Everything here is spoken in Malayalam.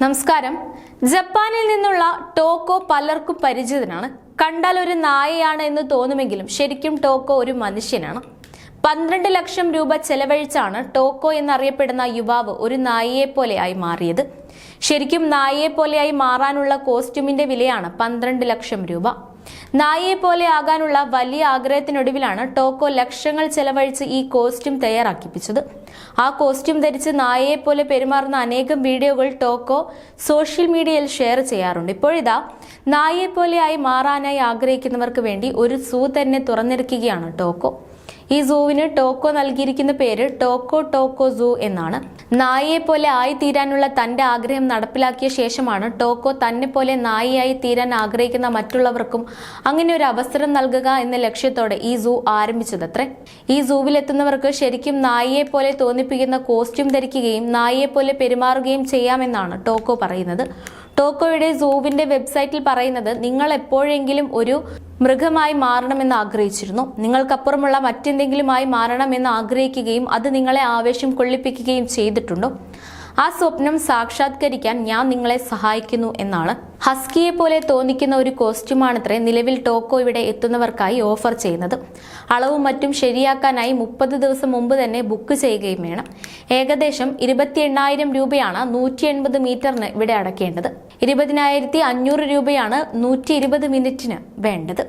നമസ്കാരം. ജപ്പാനിൽ നിന്നുള്ള ടോക്കോ പലർക്കും പരിചിതനാണ്. കണ്ടാൽ ഒരു നായയാണ് എന്ന് തോന്നുമെങ്കിലും ശരിക്കും ടോക്കോ ഒരു മനുഷ്യനാണ്. 12 ലക്ഷം രൂപ ചെലവഴിച്ചാണ് ടോക്കോ എന്നറിയപ്പെടുന്ന യുവാവ് ഒരു നായയെപ്പോലെയായി മാറിയത്. ശരിക്കും നായയെപ്പോലെയായി മാറാനുള്ള കോസ്റ്റ്യൂമിന്റെ വിലയാണ് 12 ലക്ഷം രൂപ. നായയെപ്പോലെ ആകാനുള്ള വലിയ ആഗ്രഹത്തിനൊടുവിലാണ് ടോക്കോ ലക്ഷങ്ങൾ ചെലവഴിച്ച് ഈ കോസ്റ്റ്യൂം തയ്യാറാക്കിപ്പിച്ചത്. ആ കോസ്റ്റ്യൂം ധരിച്ച് നായയെപ്പോലെ പെരുമാറുന്ന അനേകം വീഡിയോകൾ ടോക്കോ സോഷ്യൽ മീഡിയയിൽ ഷെയർ ചെയ്യാറുണ്ട്. ഇപ്പോഴിതാ നായയെപ്പോലെയായി മാറാനായി ആഗ്രഹിക്കുന്നവർക്ക് വേണ്ടി ഒരു സൂ തന്നെ തുറന്നിരിക്കുകയാണ് ടോക്കോ. ഈ സൂവിന് ടോക്കോ നൽകിയിരിക്കുന്ന പേര് ടോക്കോ സൂ എന്നാണ്. നായയെപ്പോലെ ആയിത്തീരാനുള്ള തന്റെ ആഗ്രഹം നടപ്പിലാക്കിയ ശേഷമാണ് ടോക്കോ തന്നെ പോലെ നായയായി തീരാൻ ആഗ്രഹിക്കുന്ന മറ്റുള്ളവർക്കും അങ്ങനെ ഒരു അവസരം നൽകുക എന്ന ലക്ഷ്യത്തോടെ ഈ സൂ ആരംഭിച്ചതത്രേ. ഈ സൂവിലെത്തുന്നവർക്ക് ശരിക്കും നായയെപ്പോലെ തോന്നിപ്പിക്കുന്ന കോസ്റ്റ്യൂം ധരിക്കുകയും നായയെപ്പോലെ പെരുമാറുകയും ചെയ്യാമെന്നാണ് ടോക്കോ പറയുന്നത്. ടോക്കോയുടെ സൂവിന്റെ വെബ്സൈറ്റിൽ പറയുന്നത്, നിങ്ങൾ എപ്പോഴെങ്കിലും ഒരു മൃഗമായി മാറണമെന്ന് ആഗ്രഹിച്ചിരുന്നു. നിങ്ങൾക്കപ്പുറമുള്ള മറ്റെന്തെങ്കിലുമായി മാറണമെന്ന് ആഗ്രഹിക്കുകയും അത് നിങ്ങളെ ആവേശം കൊള്ളിപ്പിക്കുകയും ചെയ്തിട്ടുണ്ടോ? ആ സ്വപ്നം സാക്ഷാത്കരിക്കാൻ ഞാൻ നിങ്ങളെ സഹായിക്കുന്നു എന്നാണ്. ഹസ്കിയെ പോലെ തോന്നിക്കുന്ന ഒരു കോസ്റ്റ്യൂമാണത്രേ നിലവിൽ ടോക്കോ ഇവിടെ എത്തുന്നവർക്കായി ഓഫർ ചെയ്യുന്നത്. അളവും മറ്റും ശരിയാക്കാനായി 30 ദിവസം മുമ്പ് തന്നെ ബുക്ക് ചെയ്യുകയും വേണം. ഏകദേശം 28,000 രൂപയാണ് 180 മീറ്ററിന് ഇവിടെ അടയ്ക്കേണ്ടത്. 20,500 രൂപയാണ് 120 മിനിറ്റിന് വേണ്ടത്.